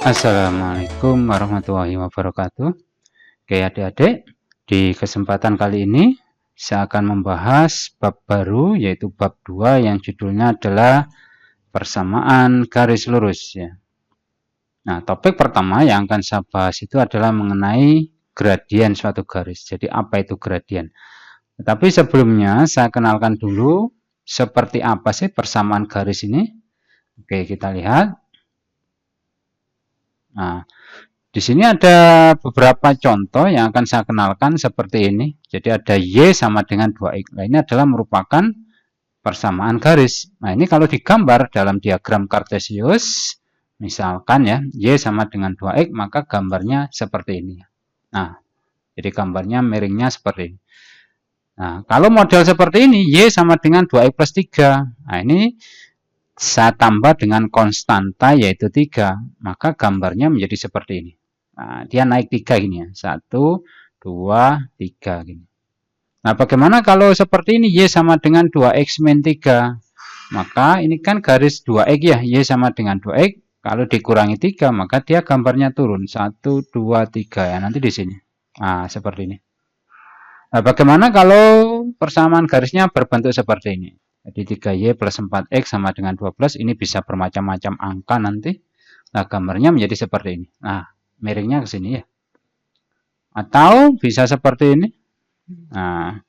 Assalamualaikum warahmatullahi wabarakatuh. Oke adik-adik, di kesempatan kali ini saya akan membahas bab baru, yaitu bab 2 yang judulnya adalah persamaan garis lurus ya. Nah, topik pertama yang akan saya bahas itu adalah mengenai gradien suatu garis. Jadi apa itu gradien? Tetapi sebelumnya saya kenalkan dulu seperti apa sih persamaan garis ini. Oke, kita lihat. Nah, di sini ada beberapa contoh yang akan saya kenalkan seperti ini. Jadi ada Y sama dengan 2X. Nah, ini adalah merupakan persamaan garis. Nah, ini kalau digambar dalam diagram Kartesius, misalkan ya, Y sama dengan 2X, maka gambarnya seperti ini. Nah, jadi gambarnya miringnya seperti ini. Nah, kalau model seperti ini, Y sama dengan 2X plus 3. Nah, ini saya tambah dengan konstanta yaitu 3, maka gambarnya menjadi seperti ini. Nah, dia naik 3 gini ya. 1, 2, 3 gini. Nah, bagaimana kalau seperti ini Y sama dengan 2X min 3? Maka ini kan garis 2X ya, Y sama dengan 2X. Kalau dikurangi 3, maka dia gambarnya turun. 1, 2, 3 ya, nanti di sini. Nah, seperti ini. Nah, bagaimana kalau persamaan garisnya berbentuk seperti ini? Jadi 3Y plus 4X sama dengan 12, ini bisa bermacam-macam angka nanti. Nah, gambarnya menjadi seperti ini. Nah, miringnya ke sini ya. Atau bisa seperti ini. Nah,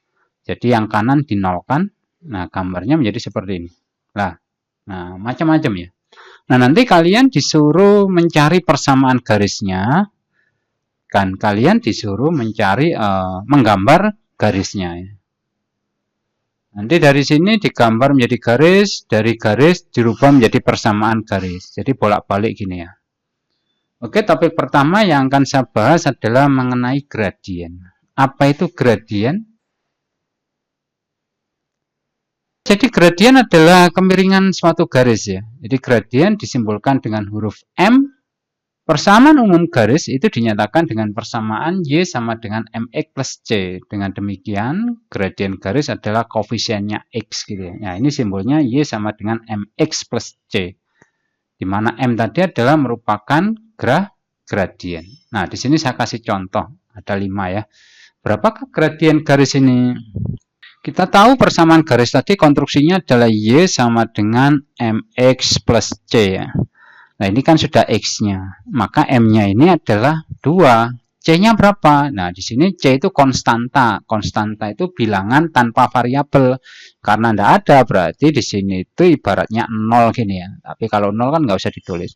jadi yang kanan dinolkan. Nah, gambarnya menjadi seperti ini. Nah, macam-macam ya. Nah, nanti kalian disuruh mencari persamaan garisnya. Kan kalian disuruh mencari, menggambar garisnya ya. Nanti dari sini digambar menjadi garis, dari garis dirubah menjadi persamaan garis. Jadi bolak-balik gini ya. Oke, topik pertama yang akan saya bahas adalah mengenai gradien. Apa itu gradien? Jadi gradien adalah kemiringan suatu garis ya. Jadi gradien disimbolkan dengan huruf M. Persamaan umum garis itu dinyatakan dengan persamaan Y sama dengan MX plus C. Dengan demikian, gradien garis adalah koefisiennya X gitu ya. Nah, ini simbolnya Y sama dengan MX plus C. Di mana M tadi adalah merupakan gradien. Nah, di sini saya kasih contoh. Ada 5 ya. Berapakah gradien garis ini? Kita tahu persamaan garis tadi konstruksinya adalah Y sama dengan MX plus C ya. Nah, ini kan sudah X-nya. Maka M-nya ini adalah 2. C-nya berapa? Nah, di sini C itu konstanta. Konstanta itu bilangan tanpa variabel. Karena tidak ada, berarti di sini itu ibaratnya 0 gini ya. Tapi kalau 0 kan nggak usah ditulis.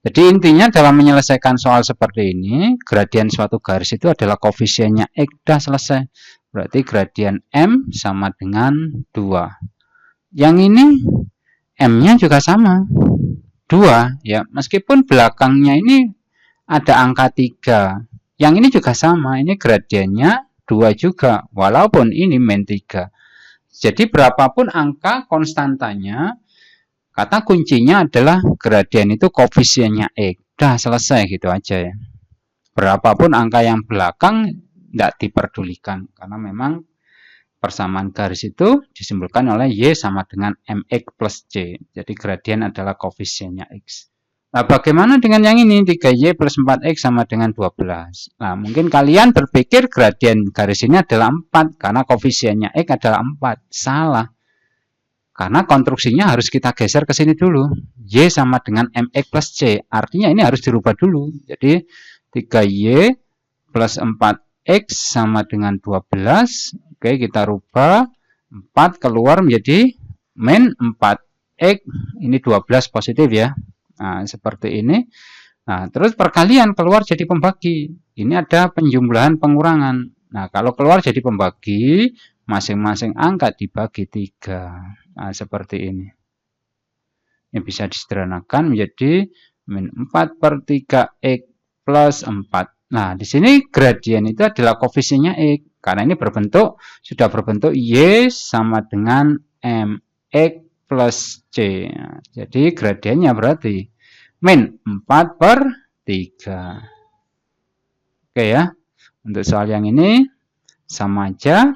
Jadi intinya dalam menyelesaikan soal seperti ini, gradien suatu garis itu adalah koefisiennya X. Sudah selesai. Berarti gradien M sama dengan 2. Yang ini M-nya juga sama. 2 ya, meskipun belakangnya ini ada angka 3. Yang ini juga sama, ini gradiennya 2 juga, walaupun ini min 3. Jadi berapapun angka konstantanya, kata kuncinya adalah gradien itu koefisiennya X. Udah selesai gitu aja ya. Berapapun angka yang belakang tidak diperdulikan, karena memang persamaan garis itu disimbolkan oleh Y sama dengan MX plus C. Jadi gradien adalah koefisiennya X. Nah, bagaimana dengan yang ini? 3Y plus 4X sama dengan 12. Nah, mungkin kalian berpikir gradien garis ini adalah 4, karena koefisiennya X adalah 4. Salah. Karena konstruksinya harus kita geser ke sini dulu. Y sama dengan MX plus C. Artinya ini harus dirubah dulu. Jadi 3Y plus 4X sama dengan 12. Oke, kita rubah. 4 keluar menjadi min 4X. Ini 12 positif ya. Nah, seperti ini. Nah, terus perkalian keluar jadi pembagi. Ini ada penjumlahan pengurangan. Nah, kalau keluar jadi pembagi, masing-masing angka dibagi 3. Nah, seperti ini. Ini bisa disederhanakan menjadi min 4 per 3X plus 4. Nah, di sini gradien itu adalah koefisiennya X. Karena ini sudah berbentuk Y sama dengan MX plus C. Nah, jadi gradiennya berarti min 4 per 3. Oke ya. Untuk soal yang ini sama aja.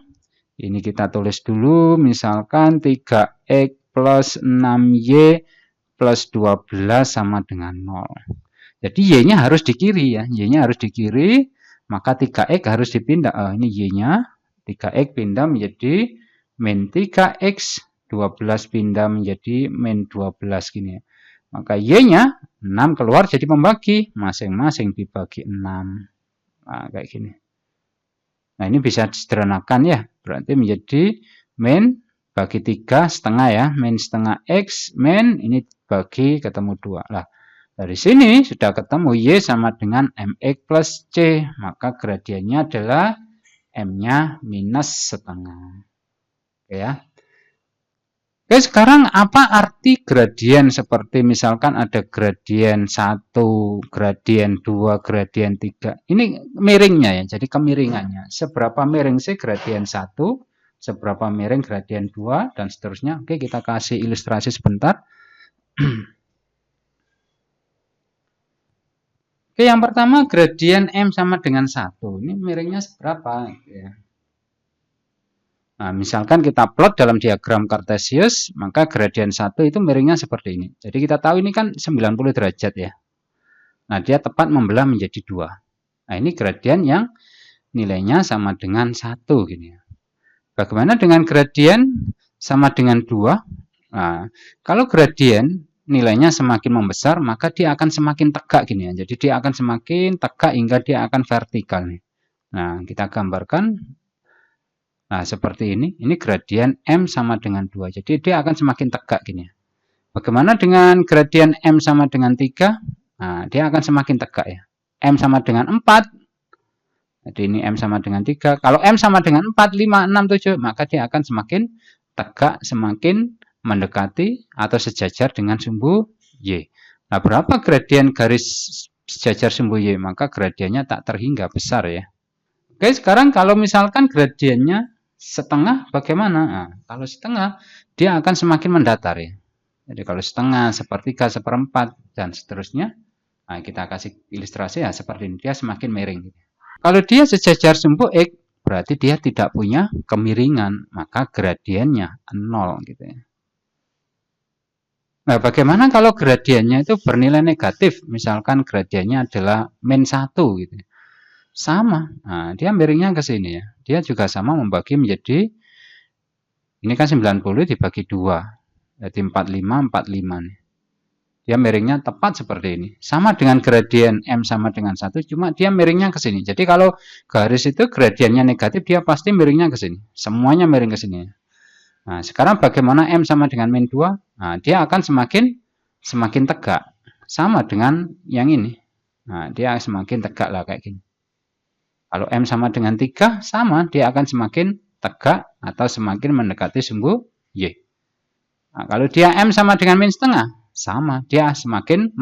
Ini kita tulis dulu. Misalkan 3X plus 6Y plus 12 sama dengan 0. Jadi Y-nya harus di kiri ya. Y-nya harus di kiri, maka 3X harus dipindah. Ini Y-nya 3X pindah menjadi min 3X, 12 pindah menjadi min 12 gini ya. Maka Y-nya 6 keluar jadi pembagi, masing-masing dibagi 6. Nah, kayak gini. Nah, ini bisa disederhanakan ya. Berarti menjadi min bagi 3 setengah ya. Min setengah X, min ini bagi ketemu 2. Lah, dari sini sudah ketemu Y sama dengan MX plus C. Maka gradiennya adalah M-nya minus setengah. Oke ya. Oke, sekarang apa arti gradien? Seperti misalkan ada gradien 1, gradien 2, gradien 3. Ini miringnya ya, jadi kemiringannya. Seberapa miring sih gradien 1, seberapa miring gradien 2, dan seterusnya. Oke, kita kasih ilustrasi sebentar. Oke, yang pertama gradien M sama dengan 1. Ini miringnya seberapa? Ya. Nah, misalkan kita plot dalam diagram Cartesius, maka gradien 1 itu miringnya seperti ini. Jadi kita tahu ini kan 90 derajat ya. Nah, dia tepat membelah menjadi 2. Nah, ini gradien yang nilainya sama dengan 1 gini ya. Bagaimana dengan gradien sama dengan 2? Nah, kalau gradien nilainya semakin membesar, maka dia akan semakin tegak gini ya. Jadi dia akan semakin tegak hingga dia akan vertikal nih. Nah, kita gambarkan. Nah, seperti ini. Ini gradien M sama dengan 2. Jadi dia akan semakin tegak gini. Bagaimana dengan gradien M sama dengan 3? Nah, dia akan semakin tegak ya. M sama dengan 4. Jadi ini M sama dengan 3. Kalau M sama dengan 4, 5, 6, 7, maka dia akan semakin tegak, semakin mendekati atau sejajar dengan sumbu Y. Nah, berapa gradien garis sejajar sumbu Y? Maka gradiennya tak terhingga besar ya. Oke, sekarang kalau misalkan gradiennya setengah bagaimana? Nah, kalau setengah dia akan semakin mendatar ya. Jadi kalau setengah, sepertiga, seperempat dan seterusnya. Nah, kita kasih ilustrasi ya seperti ini. Dia semakin miring. Kalau dia sejajar sumbu X, berarti dia tidak punya kemiringan, maka gradiennya 0 gitu ya. Nah, bagaimana kalau gradiennya itu bernilai negatif? Misalkan gradiennya adalah min 1 gitu. Sama. Nah, dia miringnya ke sini ya. Dia juga sama membagi menjadi, ini kan 90 dibagi 2. Jadi 45, 45 nih. Dia miringnya tepat seperti ini. Sama dengan gradien M sama dengan 1, cuma dia miringnya ke sini. Jadi kalau garis itu gradiennya negatif, dia pasti miringnya ke sini. Semuanya miring ke sini. Nah, sekarang bagaimana M sama dengan min 2? Nah, dia akan semakin tegak. Sama dengan yang ini. Nah, dia semakin tegak lah kayak gini. Kalau M sama dengan 3, sama, dia akan semakin tegak atau semakin mendekati sumbu Y. Nah, kalau dia M sama dengan min setengah, sama, dia semakin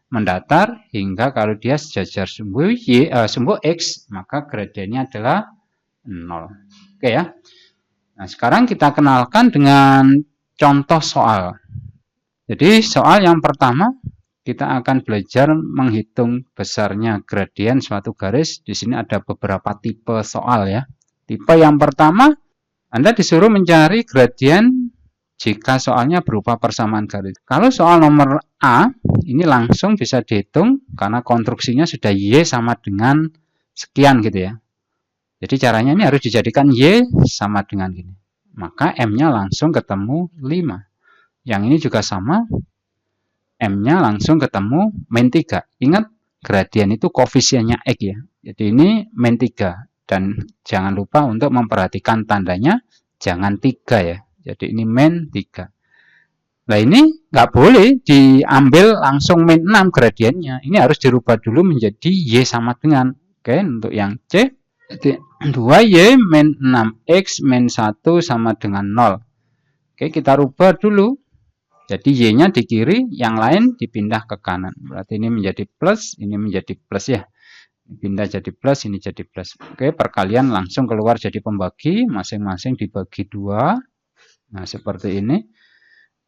mendatar hingga kalau dia sejajar sumbu Y, sumbu X, maka gradiennya adalah 0. Oke ya. Nah, sekarang kita kenalkan dengan contoh soal. Jadi soal yang pertama, kita akan belajar menghitung besarnya gradien suatu garis. Di sini ada beberapa tipe soal ya. Tipe yang pertama, Anda disuruh mencari gradien jika soalnya berupa persamaan garis. Kalau soal nomor A, ini langsung bisa dihitung karena konstruksinya sudah Y sama dengan sekian gitu ya. Jadi caranya ini harus dijadikan Y sama dengan gini. Maka M-nya langsung ketemu 5. Yang ini juga sama. M-nya langsung ketemu min 3. Ingat, gradien itu koefisiennya X ya. Jadi ini min 3. Dan jangan lupa untuk memperhatikan tandanya, jangan 3 ya. Jadi ini min 3. Nah ini nggak boleh diambil langsung min 6 gradiennya. Ini harus dirubah dulu menjadi Y sama dengan. Oke, untuk yang C. Jadi 2Y min 6X min 1 sama dengan 0. Oke, kita rubah dulu. Jadi Y-nya di kiri, yang lain dipindah ke kanan. Berarti ini menjadi plus, ini menjadi plus ya. Pindah jadi plus, ini jadi plus. Oke, perkalian langsung keluar jadi pembagi, masing-masing dibagi 2. Nah, seperti ini.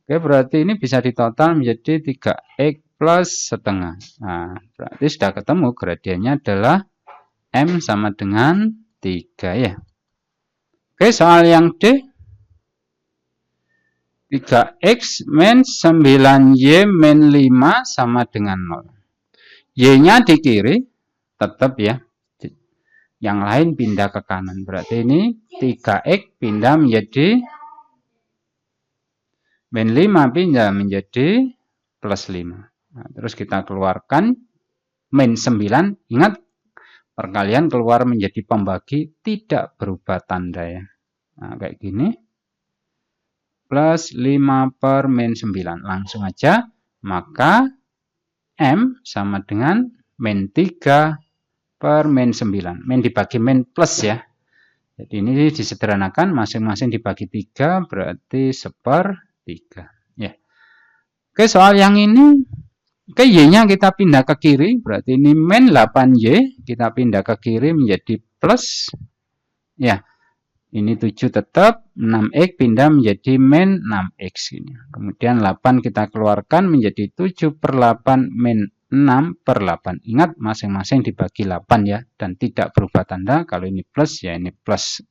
Oke, berarti ini bisa ditotal menjadi 3X plus setengah. Nah, berarti sudah ketemu gradiennya adalah M sama dengan 3 ya. Oke, soal yang D. 3X min 9Y min 5 sama dengan 0. Y-nya di kiri, tetap ya. Yang lain pindah ke kanan. Berarti ini 3X pindah menjadi min 5 pindah menjadi plus 5. Nah, terus kita keluarkan min 9. Ingat, perkalian keluar menjadi pembagi tidak berubah tanda ya. Nah, kayak gini. Plus 5 per min 9. Langsung aja. Maka M sama dengan min 3 per min 9. Min dibagi min plus ya. Jadi ini disederhanakan, masing-masing dibagi 3 berarti 1/3. Ya. Oke, soal yang ini, oke, Y-nya kita pindah ke kiri, berarti ini min 8Y, kita pindah ke kiri menjadi plus. Ya, ini 7 tetap, 6X pindah menjadi min 6X. Ini. Kemudian 8 kita keluarkan menjadi 7/8 min 6/8. Ingat, masing-masing dibagi 8 ya, dan tidak berubah tanda. Kalau ini plus, ya ini plus.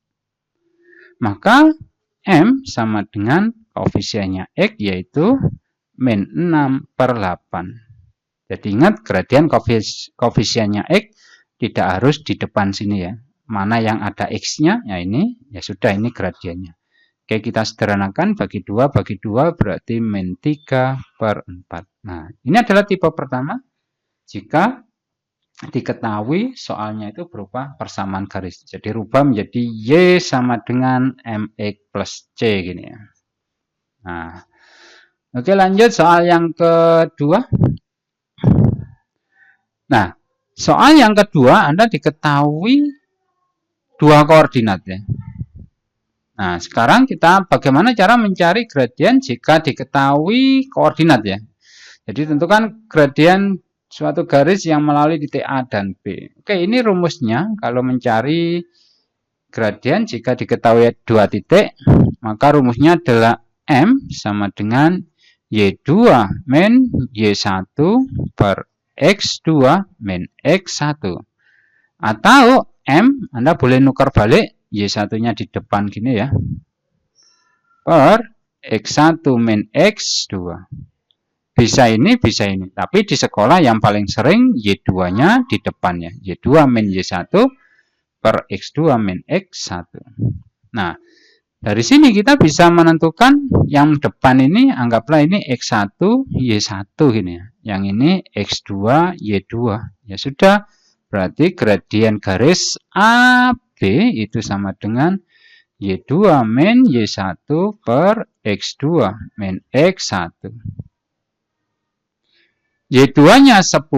Maka M sama dengan koefisiennya X, yaitu min 6/8. Jadi ingat, gradien koefisiennya X tidak harus di depan sini ya. Mana yang ada X-nya, ya ini, ya sudah, ini gradiennya. Oke, kita sederhanakan, bagi 2 berarti min 3/4. Nah, ini adalah tipe pertama. Jika diketahui soalnya itu berupa persamaan garis. Jadi rubah menjadi Y sama dengan MX plus C gini ya. Nah, oke, lanjut soal yang kedua. Nah, soal yang kedua Anda diketahui dua koordinat ya. Nah, sekarang kita bagaimana cara mencari gradien jika diketahui koordinat ya. Jadi tentukan gradien suatu garis yang melalui titik A dan B. Oke, ini rumusnya kalau mencari gradien jika diketahui dua titik, maka rumusnya adalah M sama dengan Y2 min Y1 per X2 min X1. Atau M, Anda boleh nukar balik, Y1-nya di depan gini ya, per X1 min X2. Bisa ini, bisa ini. Tapi di sekolah yang paling sering Y2-nya di depannya. Y2 min Y1 per X2 min X1. Nah, dari sini kita bisa menentukan yang depan ini, anggaplah ini X1, Y1 gini ya. Yang ini X2, Y2. Ya sudah, berarti gradien garis AB itu sama dengan Y2 min Y1 per X2 min X1. Y2-nya 10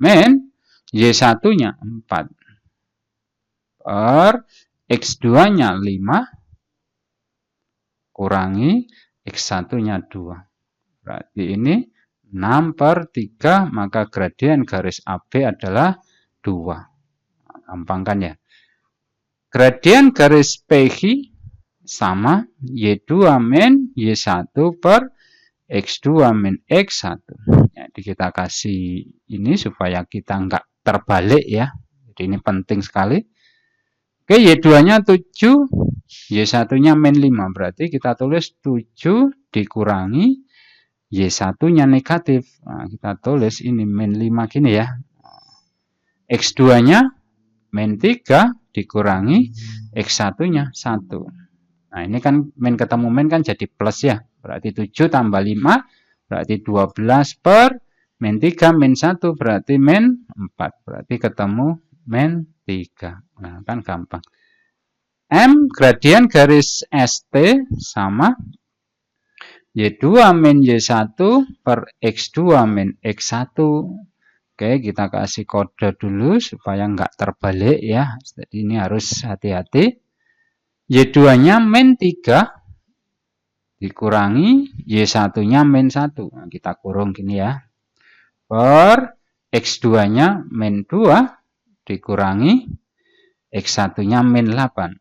min Y1-nya 4 per X2-nya 5 kurangi X1-nya 2. Berarti ini 6/3, maka gradien garis AB adalah 2. Gampang kan ya? Gradien garis PQ sama Y2 min Y1 per X2 min X1. Jadi kita kasih ini supaya kita nggak terbalik ya. Jadi ini penting sekali. Oke, Y2-nya 7, Y1-nya min 5. Berarti kita tulis 7 dikurangi Y1-nya negatif. Nah, kita tulis ini min 5 gini ya. X2-nya min 3 dikurangi X1-nya 1. Nah, ini kan min ketemu min kan jadi plus ya. Berarti 7 tambah 5 berarti 12 per min 3 min 1 berarti min 4. Berarti ketemu min 3. Nah, kan gampang. M gradien garis ST sama Y2 min Y1 per X2 min X1. Oke, kita kasih kode dulu supaya nggak terbalik ya. Jadi ini harus hati-hati. Y2-nya min 3 dikurangi Y1-nya min 1. Nah, kita kurung gini ya. Per X2-nya min 2 dikurangi X1-nya min 8.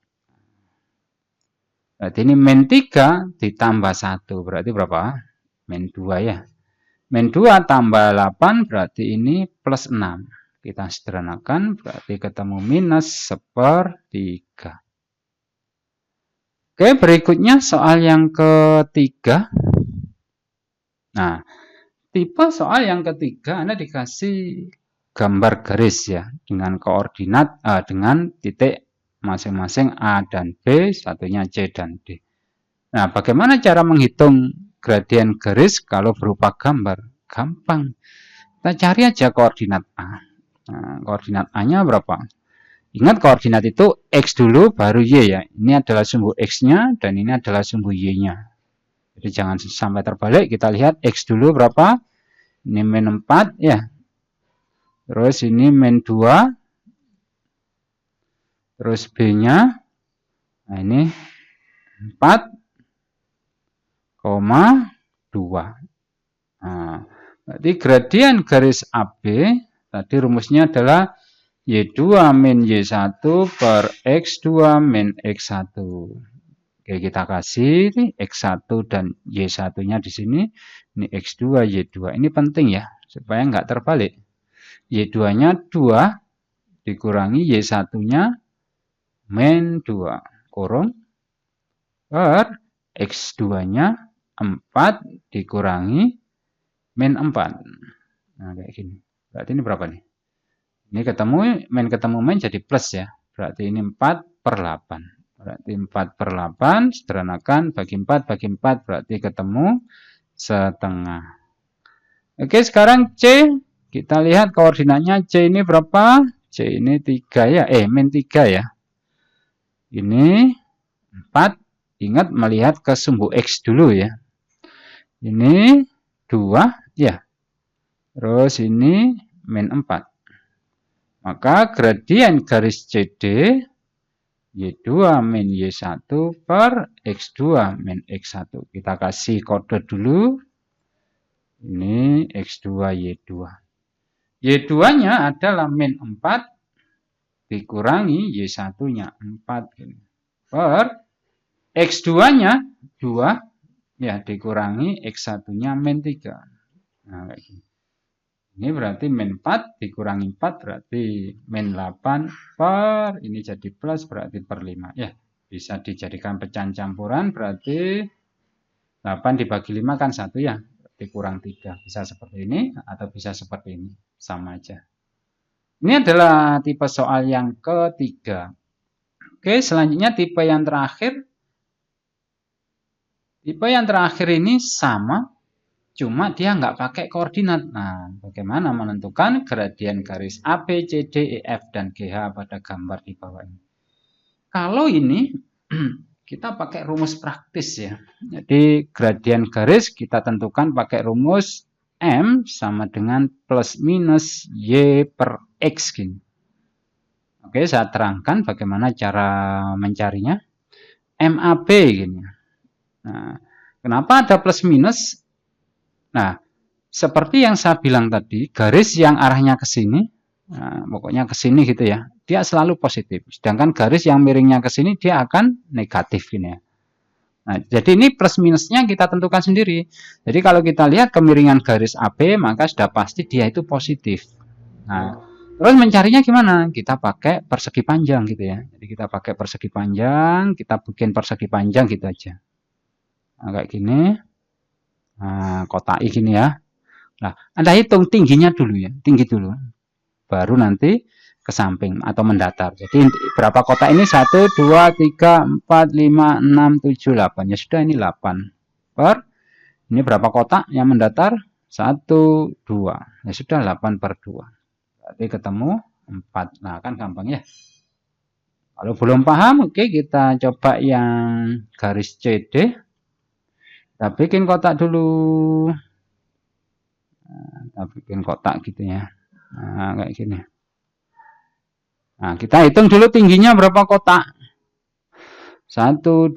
Berarti ini min 3 ditambah 1. Berarti berapa? Min 2 ya. Min 2 tambah 8 berarti ini plus 6. Kita sederhanakan berarti ketemu minus 1/3. Oke, berikutnya soal yang ketiga. Nah, Tipe soal yang ketiga, Anda dikasih gambar garis ya, dengan koordinat dengan titik masing-masing A dan B, satunya C dan D. Nah, bagaimana cara menghitung gradien garis kalau berupa gambar? Gampang. Kita cari aja koordinat A. Nah, koordinat A-nya berapa? Ingat koordinat itu X dulu baru Y ya. Ini adalah sumbu X-nya dan ini adalah sumbu Y-nya. Jadi jangan sampai terbalik. Kita lihat X dulu berapa? Ini min 4 ya. Terus ini min 2. Terus B-nya. Nah ini 4,2. Nah, berarti gradien garis AB tadi rumusnya adalah Y2 min Y1 per X2 min X1. Oke, kita kasih ini X1 dan Y1-nya di sini. Ini X2, Y2. Ini penting ya, supaya nggak terbalik. Y2-nya 2 dikurangi Y1-nya min 2. Kurung per X2-nya 4 dikurangi min 4. Nah, kayak gini. Berarti ini berapa nih? Ini ketemu min jadi plus ya. Berarti ini 4 per 8. Berarti 4 per 8, sederhanakan, bagi 4, berarti ketemu setengah. Oke, sekarang C. Kita lihat koordinatnya C ini berapa? C ini 3 ya, min 3 ya. Ini 4, ingat melihat ke sumbu X dulu ya. Ini 2 ya. Terus ini min 4. Maka gradien garis CD Y2 min Y1 per X2 min X1. Kita kasih kode dulu. Ini X2 Y2. Y2-nya adalah min 4 dikurangi Y1-nya 4 per X2-nya 2 ya dikurangi X1-nya min 3. Nah, kayak gini. Ini berarti min 4 dikurangi 4 berarti min 8 per ini jadi plus berarti per 5 ya. Bisa dijadikan pecahan campuran berarti 8 dibagi 5 kan 1 ya. Berarti kurang 3. Bisa seperti ini atau bisa seperti ini. Sama aja. Ini adalah tipe soal yang ketiga. Oke, selanjutnya tipe yang terakhir. Tipe yang terakhir ini sama. Cuma dia nggak pakai koordinat. Nah, bagaimana menentukan gradien garis AB, CD, EF, dan GH pada gambar di bawah ini? Kalau ini kita pakai rumus praktis ya. Jadi gradien garis kita tentukan pakai rumus M sama dengan plus minus Y per X gini. Oke, saya terangkan bagaimana cara mencarinya. MAB gini. Nah, kenapa ada plus minus? Nah, seperti yang saya bilang tadi, garis yang arahnya ke sini, nah, pokoknya ke sini gitu ya, dia selalu positif. Sedangkan garis yang miringnya ke sini, dia akan negatif gini ya. Nah, jadi ini plus minusnya kita tentukan sendiri. Jadi kalau kita lihat kemiringan garis AB, maka sudah pasti dia itu positif. Nah, terus mencarinya gimana? Kita pakai persegi panjang gitu ya. Jadi kita pakai persegi panjang, kita bikin persegi panjang gitu aja. Nah, kayak gini. Nah, kotak gini ya. Nah, Anda hitung tingginya dulu ya, tinggi dulu. Baru nanti ke samping atau mendatar. Jadi berapa kotak ini? 1, 2, 3, 4, 5, 6, 7, 8. Ya sudah ini 8. Per, ini berapa kotak yang mendatar? 1, 2. Ya sudah 8 per 2. Berarti ketemu 4. Nah, kan gampang ya. Kalau belum paham, oke kita coba yang garis CD. Kita bikin kotak dulu. Nah, kita bikin kotak gitu ya. Nah, kayak gini. Nah, kita hitung dulu tingginya berapa kotak. 1, 2,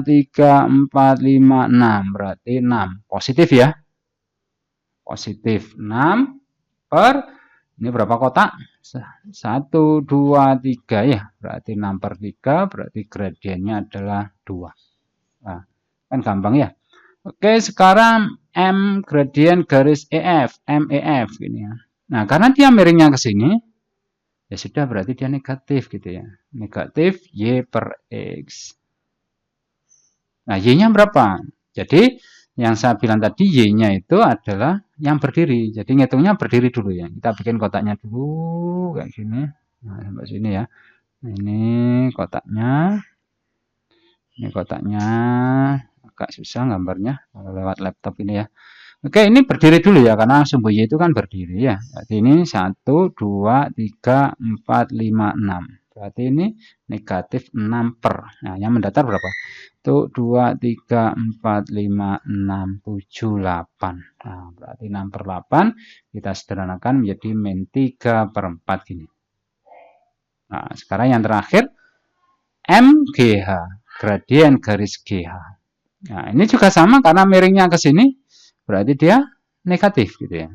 3, 4, 5, 6. Berarti 6. Positif ya. Positif 6 per, ini berapa kotak? 1, 2, 3 ya. Berarti 6 per 3. Berarti gradiennya adalah 2. Nah, kan gampang ya. Oke, sekarang M gradien garis EF, MEF gini ya. Nah, karena dia miringnya ke sini, ya sudah berarti dia negatif gitu ya. Negatif Y per X. Nah, Y-nya berapa? Jadi Yang saya bilang tadi Y-nya itu adalah yang berdiri. Jadi ngitungnya berdiri dulu ya. Kita bikin kotaknya dulu kayak gini. Nah, sampai sini ya. Ini kotaknya. Ini kotaknya agak susah gambarnya kalau lewat laptop ini ya. Oke, ini berdiri dulu ya karena sumbu Y itu kan berdiri ya. Jadi ini 1, 2, 3, 4, 5, 6. Berarti ini negatif 6 per. Nah, yang mendatar berapa? Itu 2, 3, 4, 5, 6, 7, 8. Nah, berarti 6 per 8 kita sederhanakan menjadi min 3 per 4 gini. Nah, sekarang yang terakhir MGH, gradien garis GH. Nah, ini juga sama karena miringnya ke sini, berarti dia negatif gitu ya.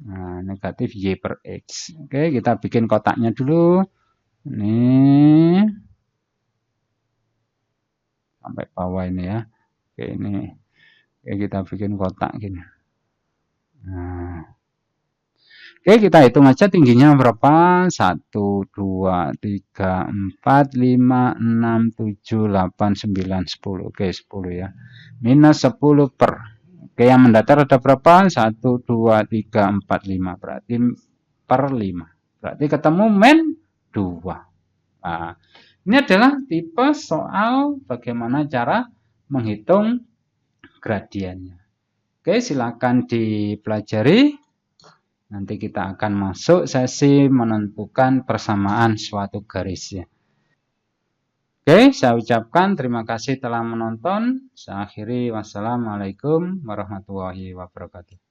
Nah, negatif Y per X. Oke, kita bikin kotaknya dulu. Ini sampai bawah ini ya. Oke, ini. Oke, kita bikin kotak gini. Nah. Oke, kita hitung aja tingginya berapa. 1, 2, 3, 4, 5, 6, 7, 8, 9, 10. Oke, 10 ya. Minus 10 per. Oke, yang mendatar ada berapa? 1, 2, 3, 4, 5. Berarti per 5. Berarti ketemu min 2. Nah, ini adalah tipe soal bagaimana cara menghitung gradiennya. Oke, silakan dipelajari. Nanti kita akan masuk sesi menentukan persamaan suatu garis ya. Oke, saya ucapkan terima kasih telah menonton. Saya akhiri, wassalamualaikum warahmatullahi wabarakatuh.